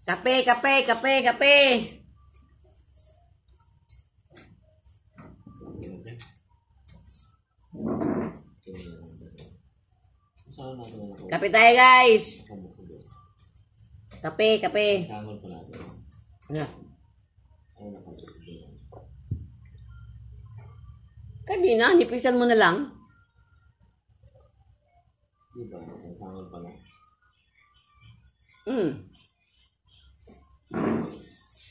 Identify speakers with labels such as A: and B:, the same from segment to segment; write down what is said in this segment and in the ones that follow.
A: Kape, kape, kape, kape. Kape tayo, guys. Kape, kape. Ano? Kanina, nipisan mo na lang.
B: Diba? Tangal pala.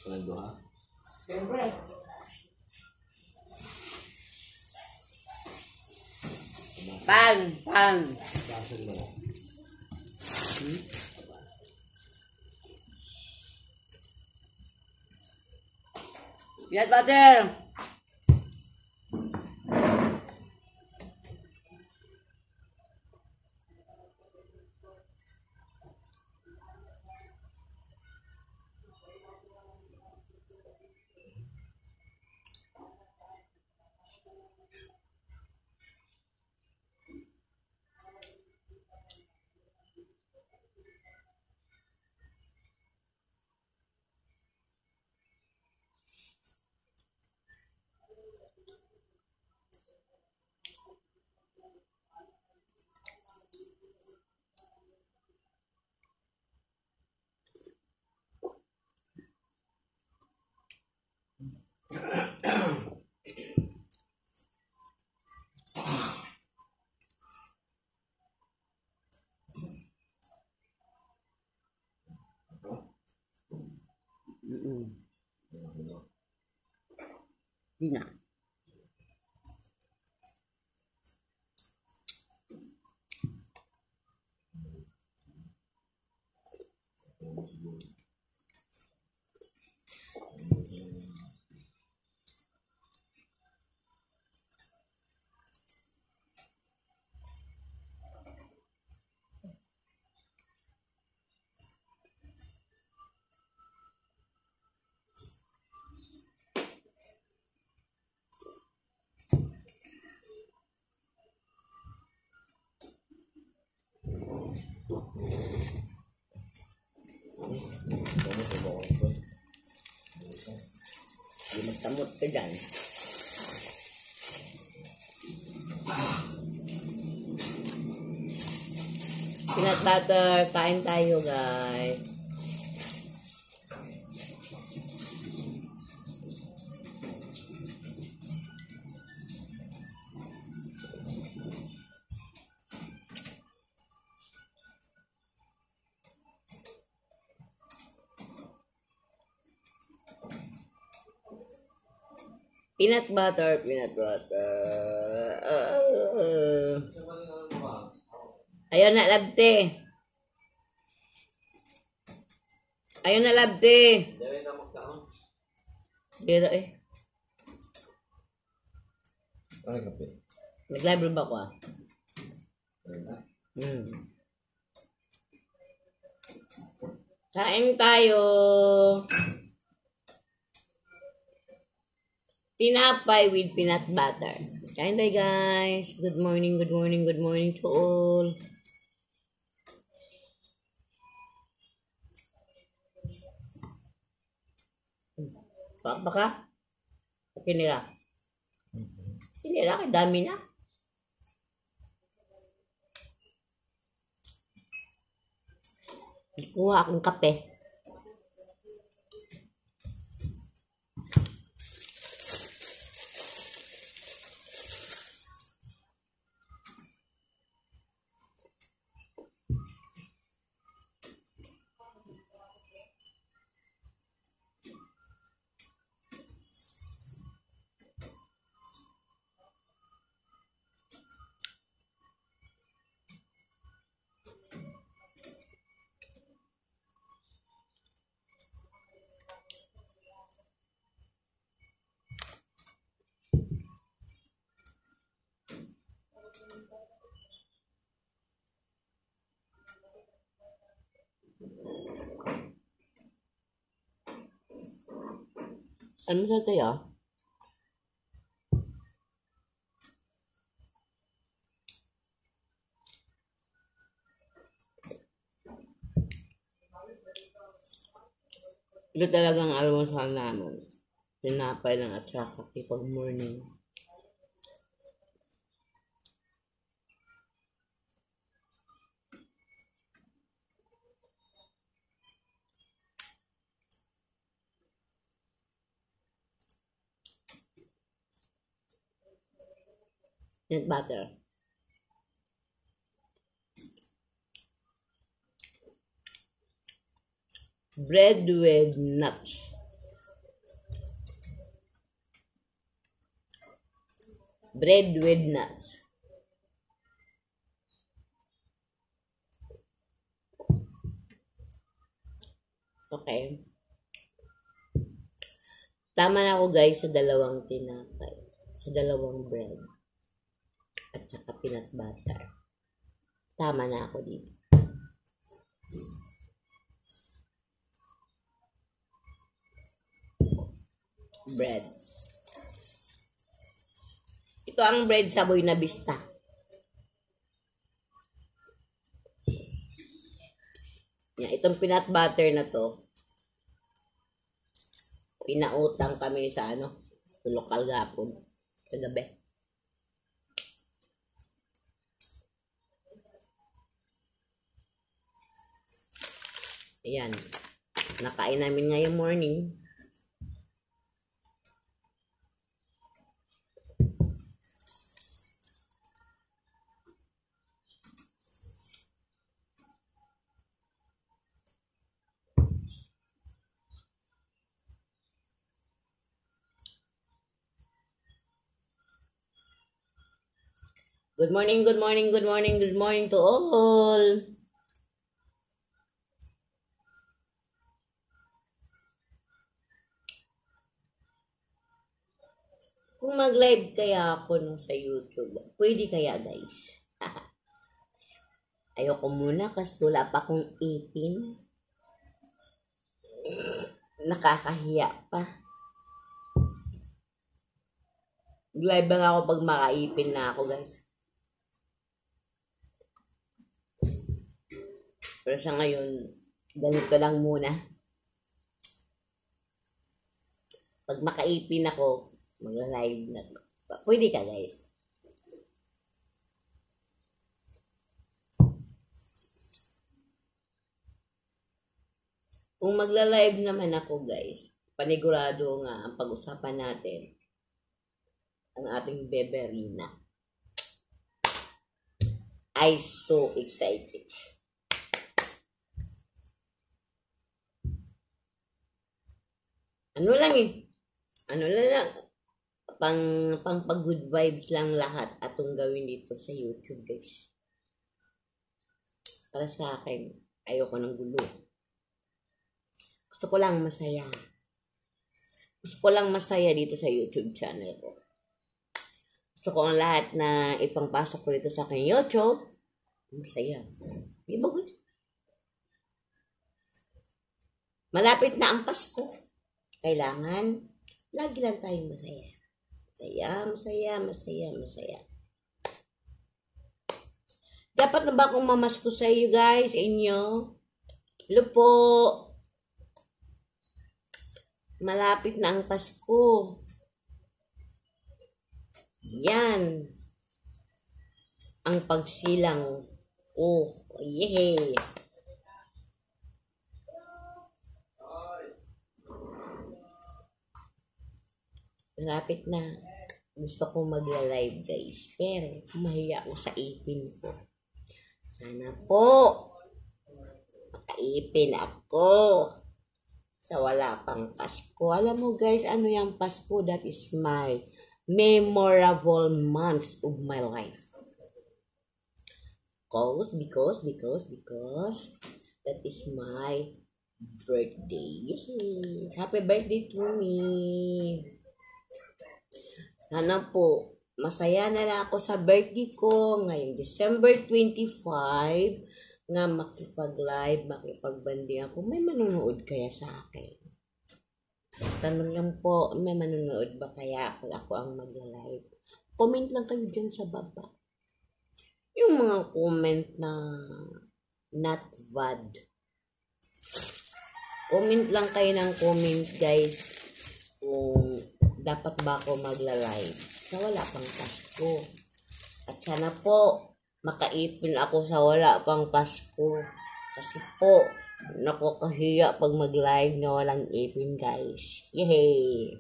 B: Palando ha?
A: Siyempre. Pan.
B: Basan mo.
A: Peanut butter. Di na. Di magtamot ka dyan. Peanut butter. Kain tayo, guys. Peanut butter. Ayaw na, labte. Bira eh.
B: Ano kape?
A: Nag-live ba ako ah? Kain tayo. Tinapay with peanut butter. Kain tayo, guys. Good morning to all. Papa ka? Kinira. Dami na. Kuha akong kape. Ano sa tayo? Ito talagang almusal namin. Tinapay lang at saka pag morning. Nut butter. Bread with nuts. Bread with nuts. Okay. Tama na ako guys sa dalawang tinapay. Sa dalawang bread. At saka peanut butter. Tama na ako dito. Bread. Ito ang bread sa Buena Vista. Yan, itong peanut butter na to, pinautang kami sa lokal gapon kagabi. Ayan. Nakain namin ngayong morning. Good morning, good morning, good morning, good morning to all. Kung mag-live kaya ako sa YouTube, pwede kaya guys? Ayoko muna kasi wala pa akong 18. Nakakahiya pa. Live lang ako pag makaipin na ako guys. Pero sa ngayon, ganito lang muna. Pag makaipin ako, mag-live na. Pwede ka guys. Kung magla-live naman ako guys, panigurado nga ang pag-usapan natin ang ating beberina. I'm so excited. Ano lang, pang good vibes lang lahat atong gawin dito sa YouTube guys. Para sa akin, ayoko ng gulo. Gusto ko lang masaya. Gusto ko lang masaya dito sa YouTube channel ko. Gusto ko ang lahat na ipangpasok ko dito sa aking YouTube, masaya. Di ba guys? Malapit na ang Pasko. Kailangan, lagi lang tayong masaya. Masaya. Dapat na ba akong mamasko sa iyo guys, sa inyo? Hello po. Malapit na ang Pasko. Yan. Ang pagsilang. Oh, yehey. Malapit na. Gusto kong magla-live guys. Pero mahiya ako sa ipin ko. Sana po makaipin ako sa wala pang Pasko. Alam mo guys, ano yung Pasko? That is my memorable months of my life. Because that is my birthday. Yay! Happy birthday to me. Sana po, masaya na lang ako sa birthday ko ngayong December 25 nga makipag-live, makipagbanding ako. May manonood kaya sa akin? Tanong lang po, may manonood ba kaya pag ako ang mag-live? Comment lang kayo dyan sa baba. Yung mga comment na not bad. Comment lang kayo ng comment, guys, kung dapat ba ako magla-live sa wala pang Pasko. At sana po, makaipon ako sa wala pang Pasko. Kasi po, nakakahiya pag mag-live na walang ipin, guys. Yay!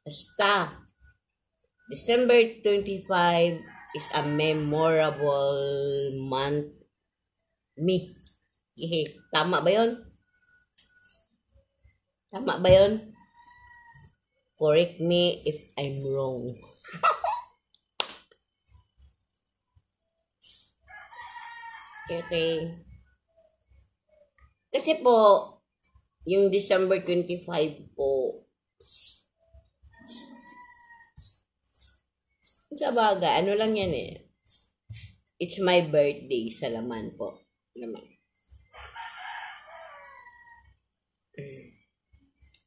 A: Basta, December 25 is a memorable month. Me. Yay! Tama ba yun? Tama ba yun? Correct me if I'm wrong. Okay. Kasi po, yung December 25 po, sa bagay, ano lang yan eh. It's my birthday sa laman po. Laman.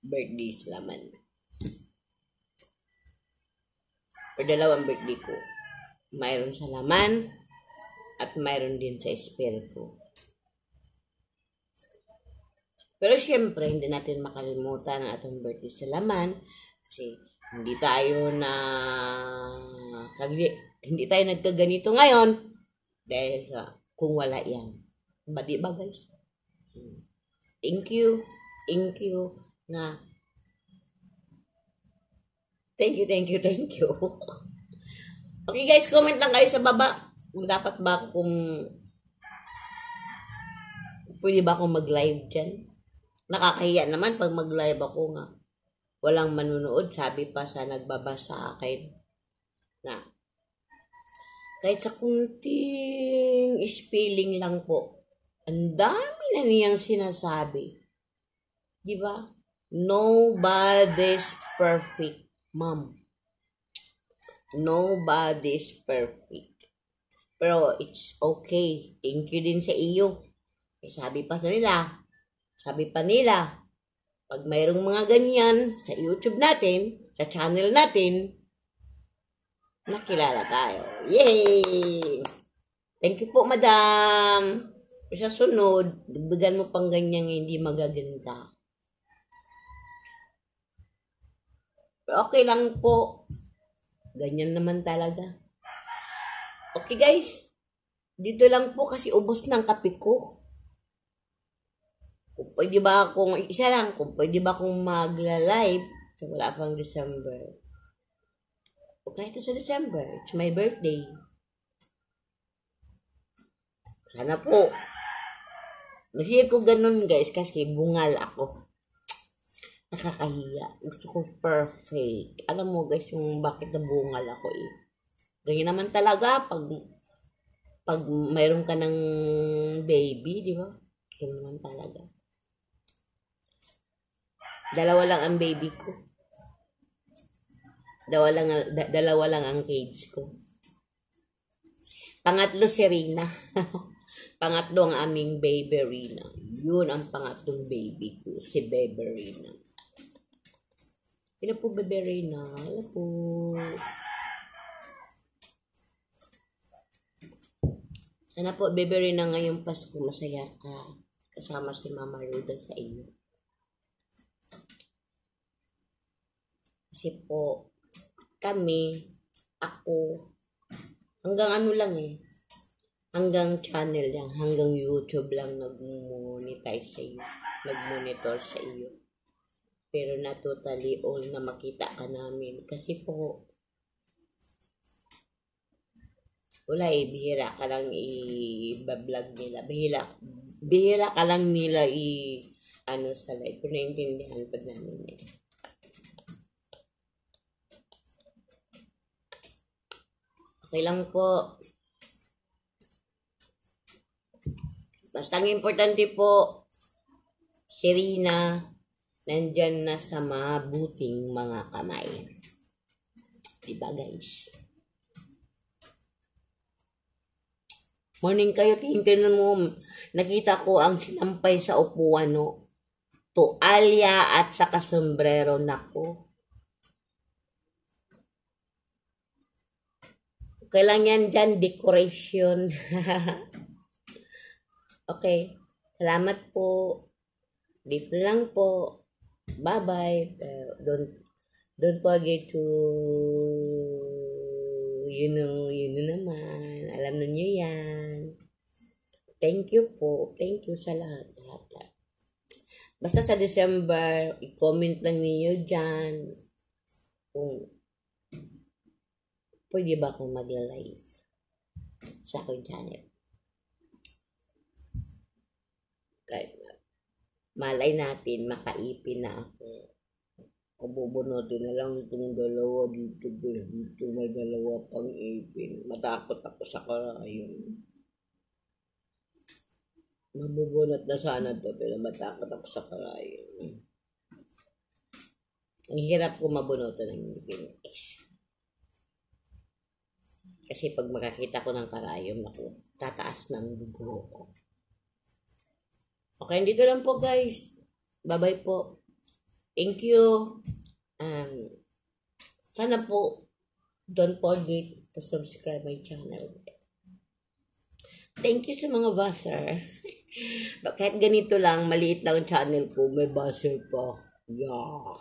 A: Birthday sa laman. For dalawang birthday ko. Mayroon sa laman at mayroon din sa espiritu. Pero syempre, hindi natin makalimutan ang atong birthday sa laman kasi hindi tayo nagkaganito ngayon dahil sa kung wala yan. Di ba guys? Thank you nga. Thank you. Okay guys, comment lang kayo sa baba. Dapat ba pwede ba akong mag-live dyan? Nakakahiya naman pag mag-live ako nga. Walang manunood, sabi pa sa nagbabasa sa akin na kahit sa kunting spelling lang po, ang dami na niyang sinasabi. Di ba? Nobody's perfect, ma'am. Nobody's perfect. Pero it's okay. Thank you din sa iyo. Sabi pa nila, pag mayroong mga ganyan sa YouTube natin, sa channel natin, nakilala tayo. Yay! Thank you po, madam. Sa sunod, dagdagan mo pang ganyan hindi magaganda. Pero okay lang po. Ganyan naman talaga. Okay guys, dito lang po kasi ubos ng kape ko. Kung pwede ba akong magla-live so wala pang December. Okay, ito sa December. It's my birthday. Sana po. Kasi ko ganun guys kasi bungal ako. Nakakahiya. Gusto ko perfect. Alam mo guys yung bakit nabungal ako eh. Ganyan naman talaga pag mayroon ka ng baby, di ba? Ganyan naman talaga. Dalawa lang ang baby ko. Dalawa lang ang cage ko. Pangatlo si Rina. Pangatlo ang aming baby Rina. Yun ang pangatlong baby ko, si baby Rina. Hello po, baby Rina. Hello po. Sana po, baby Rina, ngayong Pasko, masaya ka. Kasama si Mama Ruda sa iyo. Kasi po, ako, hanggang ano lang eh. Hanggang channel lang, hanggang YouTube lang nag-monetize sa iyo. Nag-monitor sa iyo. Pero na totally all na makita ka namin. Kasi po, wala eh, bihira ka lang i-vlog nila. Bihira ka lang nila sa live. Pero naintindihan pa namin eh. Okay lang po. Basta ang importante po, si Rina, nandyan na sa mabuting mga kamay. Diba guys? Morning kayo, tingnan mo, nakita ko ang sinampay sa upuan, no? Tualya at saka sombrero, nako. Okay lang yan dyan, decoration. Okay. Salamat po. Dito lang po. Bye-bye. Don't forget to, you know naman. Alam na nyo yan. Thank you po. Thank you sa lahat. Basta sa December, i-comment lang niyo dyan kung pwede ba akong mag-live sa aking channel. Kahit malay natin, makaipin na ako. O bubunutin na lang itong dalawa dito. Dito may dalawa pang ipin. Matakot ako sa karayon. Mabubunot na sana to, pero matakot ako sa karayon. Ang hirap ko mabunutan ng ipin. Kasi pag makakita ko ng karayon, ako, tataas ng dugo ko. Okay, dito lang po guys. Bye-bye po. Thank you. Sana po, don't forget to subscribe my channel. Thank you sa mga buzzer. Kahit ganito lang, maliit lang ang channel ko, may buzzer pa. Yeah.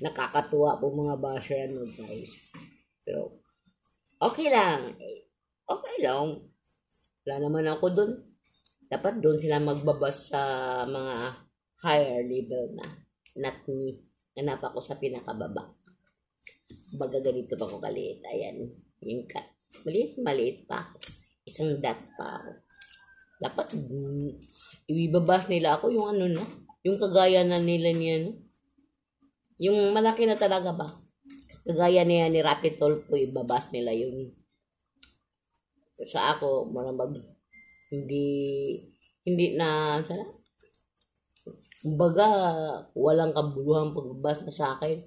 A: Nakakatuwa po mga buzzer guys. Pero, okay lang. Okay lang. Wala naman ako dun. Dapat doon sila magbabas sa mga higher level na. Not me. Nanap ako sa pinakababa. Baga ganito pa ko kaliit. Ayan. Yung cut. Maliit pa ako. Isang dot pa ako. Dapat ibibabas nila ako yung ano na. Yung kagaya na nila niya. Yung malaki na talaga ba? Kagaya niya ni Rapi Tulfo, ibabas nila yun. Sa ako, marambag hindi na sana. Kumbaga, walang kabuluhan pagbabas na sa akin.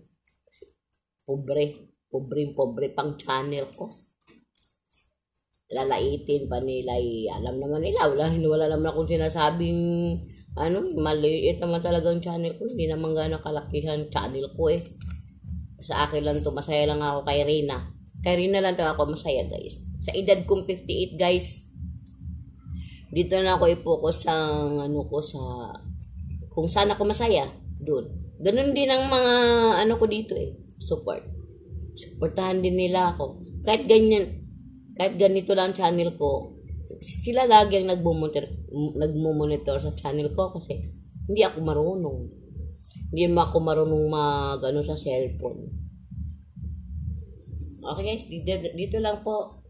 A: Pobre pang channel ko. Lalaitin pa nila, alam naman nila, wala naman akong sinasabing maliit naman talagang channel ko, hindi naman gano'ng kalakihan channel ko eh. Sa akin lang to, masaya lang ako kay Rina lang to ako masaya guys. Sa edad kong 58 guys, dito na ako i-focus sa sa kung saan ako masaya, doon. Ganun din ang mga ko dito eh, supportahan din nila ako, kahit ganito lang channel ko, sila lagi ang nagmo-monitor sa channel ko kasi hindi ako marunong sa cellphone. Okay guys, dito lang po.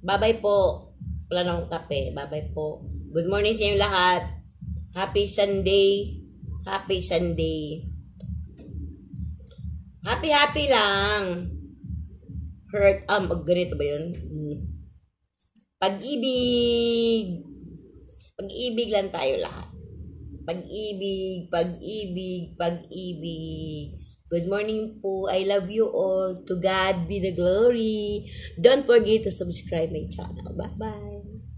A: Bye-bye po. Wala na akong kape. Bye-bye po. Good morning sa inyo lahat. Happy Sunday. Happy lang. Ganito ba yun? Pag-ibig lang tayo lahat. Pag-ibig. Good morning po. I love you all. To God be the glory. Don't forget to subscribe my channel. Bye-bye.